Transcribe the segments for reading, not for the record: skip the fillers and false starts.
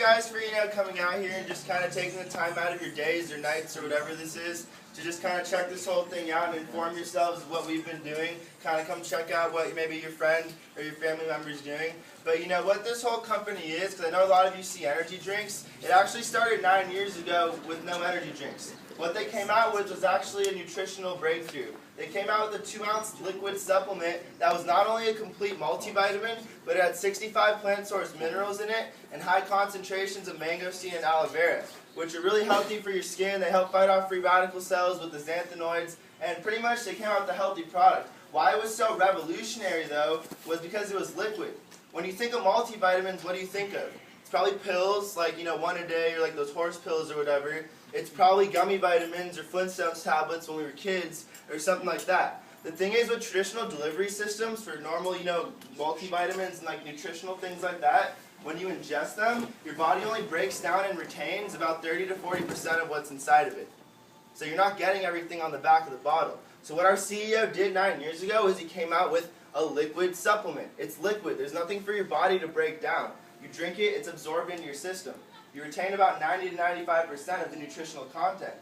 guys for coming out here and just kind of taking the time out of your days or nights or whatever this is to just kind of check this whole thing out and inform yourselves of what we've been doing. Kind of come check out what maybe your friend or your family member is doing. But you know what this whole company is, because I know a lot of you see energy drinks. It actually started 9 years ago with no energy drinks. What they came out with was actually a nutritional breakthrough. They came out with a 2-ounce liquid supplement that was not only a complete multivitamin, but it had 65 plant source minerals in it and high concentrations of mangosteen and aloe vera, which are really healthy for your skin. They help fight off free radical cells with the xanthanoids, and pretty much they came out with a healthy product. Why it was so revolutionary though was because it was liquid. When you think of multivitamins, what do you think of? It's probably pills, like one a day, or like those horse pills or whatever. It's probably gummy vitamins or Flintstones tablets when we were kids, or something like that. The thing is with traditional delivery systems for normal, multivitamins and like nutritional things like that, when you ingest them, your body only breaks down and retains about 30 to 40% of what's inside of it. So you're not getting everything on the back of the bottle. So what our CEO did 9 years ago is he came out with a liquid supplement. It's liquid. There's nothing for your body to break down. You drink it, it's absorbed into your system. You retain about 90 to 95% of the nutritional content.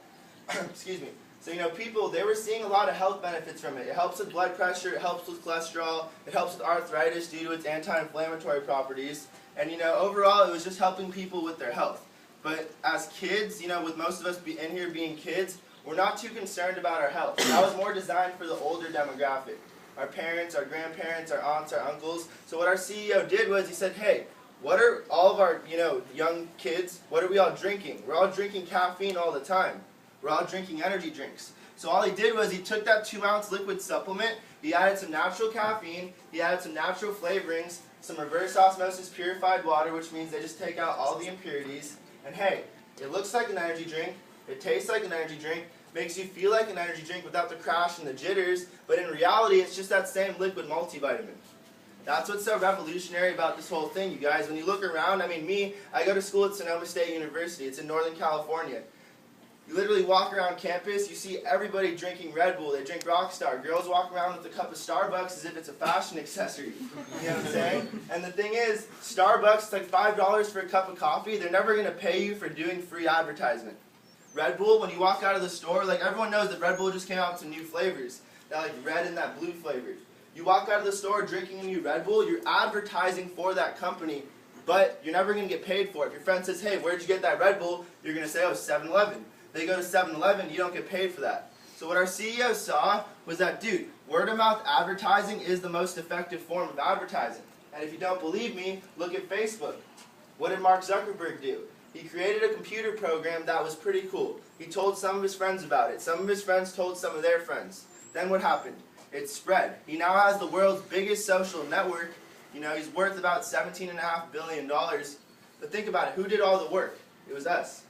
Excuse me. So people, they were seeing a lot of health benefits from it. It helps with blood pressure, it helps with cholesterol, it helps with arthritis due to its anti-inflammatory properties. And overall, it was just helping people with their health. But as kids, with most of us in here being kids, we're not too concerned about our health. That was more designed for the older demographic. Our parents, our grandparents, our aunts, our uncles. So what our CEO did was he said, hey, what are all of our young kids, what are we all drinking? We're all drinking caffeine all the time. We're all drinking energy drinks. So all he did was he took that 2-ounce liquid supplement, he added some natural caffeine, he added some natural flavorings, some reverse osmosis purified water, which means they just take out all the impurities. And hey, it looks like an energy drink, it tastes like an energy drink, makes you feel like an energy drink without the crash and the jitters, but in reality it's just that same liquid multivitamin. That's what's so revolutionary about this whole thing, you guys. When you look around, I go to school at Sonoma State University. It's in Northern California. You literally walk around campus, you see everybody drinking Red Bull. They drink Rockstar. Girls walk around with a cup of Starbucks as if it's a fashion accessory. You know what I'm saying? And the thing is, Starbucks, it's like $5 for a cup of coffee. They're never going to pay you for doing free advertisement. Red Bull, when you walk out of the store, like everyone knows that Red Bull just came out with some new flavors. That like red and that blue flavor. You walk out of the store drinking a new Red Bull, you're advertising for that company, but you're never going to get paid for it. If your friend says, hey, where'd you get that Red Bull? You're going to say, oh, 7-Eleven. They go to 7-Eleven, you don't get paid for that. So what our CEO saw was that, dude, word-of-mouth advertising is the most effective form of advertising. And if you don't believe me, look at Facebook. What did Mark Zuckerberg do? He created a computer program that was pretty cool. He told some of his friends about it. Some of his friends told some of their friends. Then what happened? It spread. He now has the world's biggest social network. He's worth about $17.5 billion. But think about it. Who did all the work? It was us.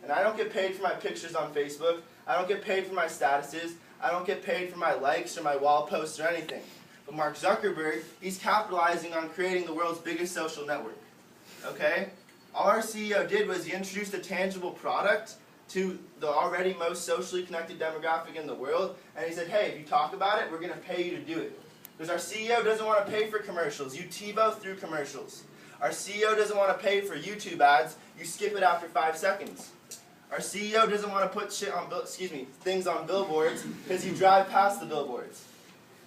And I don't get paid for my pictures on Facebook. I don't get paid for my statuses. I don't get paid for my likes or my wall posts or anything. But Mark Zuckerberg, he's capitalizing on creating the world's biggest social network. Okay? All our CEO did was he introduced a tangible product to the already most socially connected demographic in the world, and he said, hey, if you talk about it, we're going to pay you to do it. Because our CEO doesn't want to pay for commercials. You TiVo through commercials. Our CEO doesn't want to pay for YouTube ads. You skip it after 5 seconds. Our CEO doesn't want to put things on billboards because you drive past the billboards.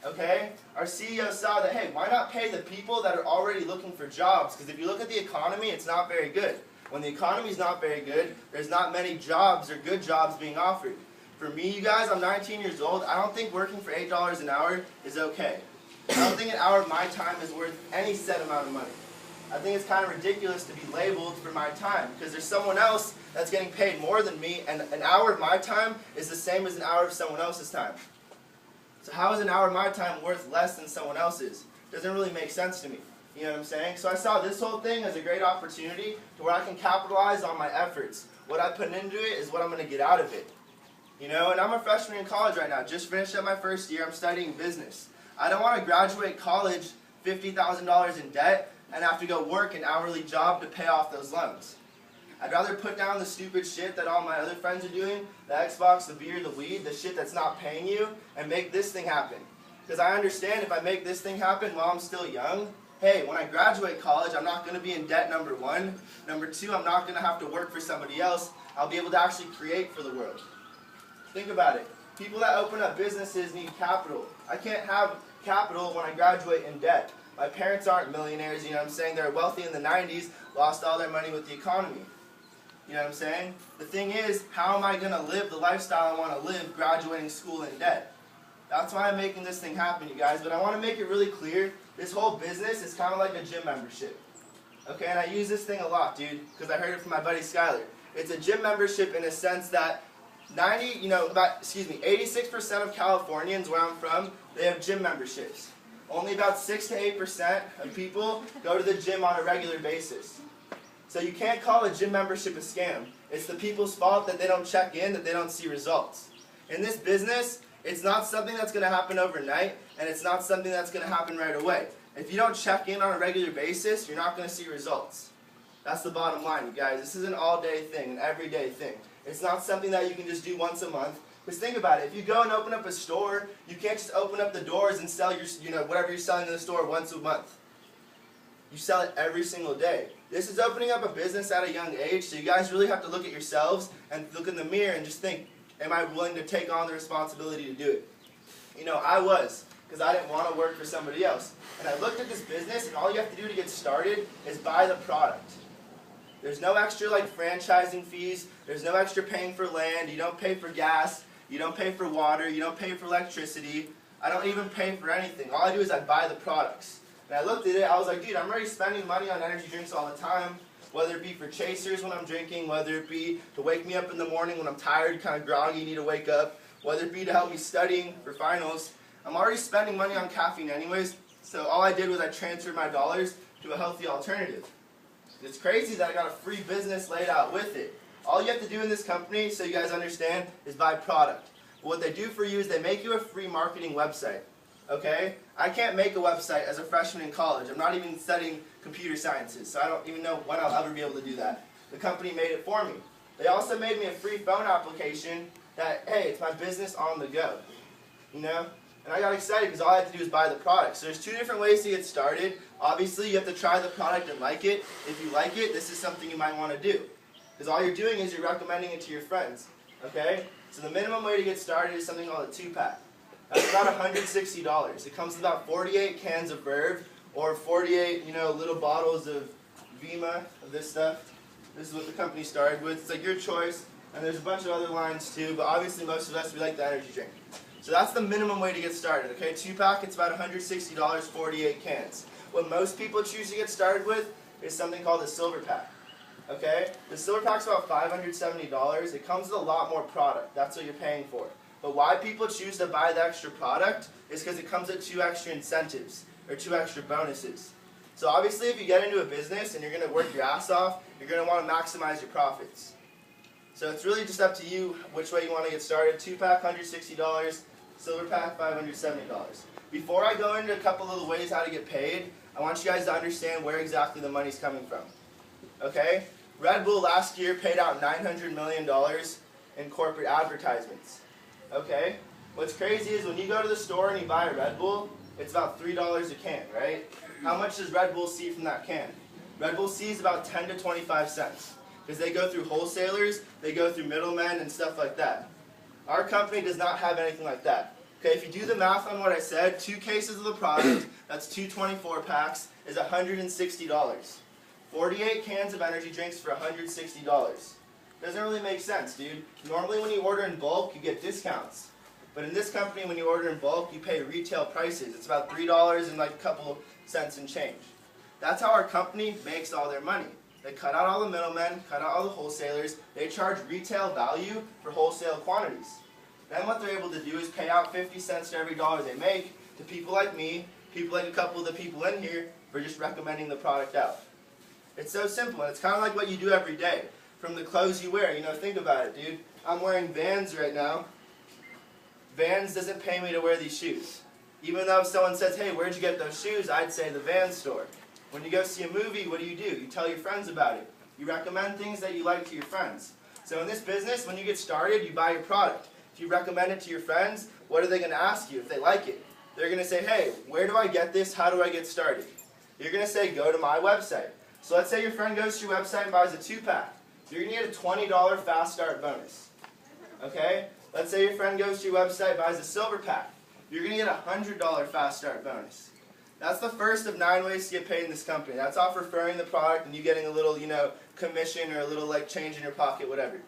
Okay? Our CEO saw that, hey, why not pay the people that are already looking for jobs? Because if you look at the economy, it's not very good. When the economy's not very good, there's not many jobs or good jobs being offered. For me, you guys, I'm 19 years old. I don't think working for $8 an hour is okay. I don't think an hour of my time is worth any set amount of money. I think it's kind of ridiculous to be labeled for my time because there's someone else that's getting paid more than me, and an hour of my time is the same as an hour of someone else's time. So how is an hour of my time worth less than someone else's? Doesn't really make sense to me. You know what I'm saying? So I saw this whole thing as a great opportunity to where I can capitalize on my efforts. What I put into it is what I'm going to get out of it. And I'm a freshman in college right now. Just finished up my first year. I'm studying business. I don't want to graduate college $50,000 in debt and have to go work an hourly job to pay off those loans. I'd rather put down the stupid shit that all my other friends are doing, the Xbox, the beer, the weed, the shit that's not paying you, and make this thing happen. Because I understand if I make this thing happen while I'm still young, hey, when I graduate college, I'm not going to be in debt, number one. Number two, I'm not going to have to work for somebody else. I'll be able to actually create for the world. Think about it. People that open up businesses need capital. I can't have capital when I graduate in debt. My parents aren't millionaires, you know what I'm saying? They're wealthy in the 90s, lost all their money with the economy. You know what I'm saying? The thing is, how am I going to live the lifestyle I want to live graduating school in debt? That's why I'm making this thing happen, you guys. But I want to make it really clear, this whole business is kind of like a gym membership. Okay, and I use this thing a lot, dude, because I heard it from my buddy Skyler. It's a gym membership in a sense that 86% of Californians where I'm from, they have gym memberships. Only about 6 to 8% of people go to the gym on a regular basis. So you can't call a gym membership a scam. It's the people's fault that they don't check in, that they don't see results. In this business, it's not something that's going to happen overnight, and it's not something that's going to happen right away. If you don't check in on a regular basis, you're not going to see results. That's the bottom line, you guys. This is an all-day thing, an everyday thing. It's not something that you can just do once a month. Because think about it, if you go and open up a store, you can't just open up the doors and sell your, whatever you're selling in the store once a month. You sell it every single day. This is opening up a business at a young age, so you guys really have to look at yourselves and look in the mirror and just think, am I willing to take on the responsibility to do it? I was, because I didn't want to work for somebody else. And I looked at this business, and all you have to do to get started is buy the product. There's no extra franchising fees. There's no extra paying for land. You don't pay for gas. You don't pay for water. You don't pay for electricity. I don't even pay for anything. All I do is I buy the products. And I looked at it. I was like, dude, I'm already spending money on energy drinks all the time, whether it be for chasers when I'm drinking, whether it be to wake me up in the morning when I'm tired, kind of groggy, need to wake up, whether it be to help me studying for finals. I'm already spending money on caffeine anyways, so all I did was I transferred my dollars to a healthy alternative. It's crazy that I got a free business laid out with it. All you have to do in this company, so you guys understand, is buy product. What they do for you is they make you a free marketing website. Okay? I can't make a website as a freshman in college. I'm not even studying computer sciences, so I don't even know when I'll ever be able to do that. The company made it for me. They also made me a free phone application that, hey, it's my business on the go. And I got excited because all I had to do was buy the product. So there's 2 different ways to get started. Obviously, you have to try the product and like it. If you like it, this is something you might want to do. Because all you're doing is you're recommending it to your friends. Okay? So the minimum way to get started is something called a 2-pack. That's about $160. It comes with about 48 cans of Verve or 48, little bottles of vemma, of this stuff. This is what the company started with. It's like your choice. And there's a bunch of other lines too, but obviously most of us, we like the energy drink. So that's the minimum way to get started, okay? 2-pack, it's about $160, 48 cans. What most people choose to get started with is something called a silver pack, okay? The silver pack's about $570. It comes with a lot more product. That's what you're paying for. But why people choose to buy the extra product is because it comes with 2 extra incentives, or 2 extra bonuses. So obviously if you get into a business and you're going to work your ass off, you're going to want to maximize your profits. So it's really just up to you which way you want to get started. 2-pack, $160. Silver pack, $570. Before I go into a couple of the ways how to get paid, I want you guys to understand where exactly the money's coming from. Okay? Red Bull last year paid out $900 million in corporate advertisements. Okay? What's crazy is when you go to the store and you buy a Red Bull, it's about $3 a can, right? How much does Red Bull see from that can? Red Bull sees about 10 to 25 cents. Because they go through wholesalers, they go through middlemen and stuff like that. Our company does not have anything like that. Okay, if you do the math on what I said, 2 cases of the product, that's 2 24-packs, is $160. 48 cans of energy drinks for $160. Doesn't really make sense, dude. Normally when you order in bulk, you get discounts. But in this company, when you order in bulk, you pay retail prices. It's about $3 and a couple cents and change. That's how our company makes all their money. They cut out all the middlemen, cut out all the wholesalers. They charge retail value for wholesale quantities. Then what they're able to do is pay out 50 cents to every dollar they make to people like me, people like a couple of the people in here, for just recommending the product out. It's so simple, and it's kind of like what you do every day. From the clothes you wear, think about it, dude. I'm wearing Vans right now. Vans doesn't pay me to wear these shoes. Even though if someone says, hey, where'd you get those shoes? I'd say the Vans store. When you go see a movie, what do? You tell your friends about it. You recommend things that you like to your friends. So in this business, when you get started, you buy your product. If you recommend it to your friends, what are they going to ask you if they like it? They're going to say, hey, where do I get this? How do I get started? you're going to say go to my website. So let's say your friend goes to your website and buys a 2-pack. You're going to get a $20 fast start bonus. Okay? Let's say your friend goes to your website and buys a silver pack. You're going to get a $100 fast start bonus. That's the first of 9 ways to get paid in this company. That's off referring the product and you getting a little, commission or a little change in your pocket, whatever.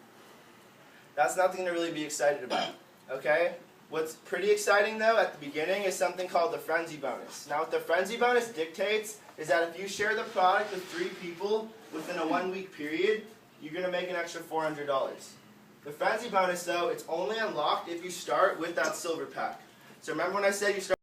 That's nothing to really be excited about. Okay? What's pretty exciting though at the beginning is something called the frenzy bonus. Now what the frenzy bonus dictates is that if you share the product with 3 people within a 1-week period, you're going to make an extra $400. The frenzy bonus though, it's only unlocked if you start with that silver pack. So remember when I said you start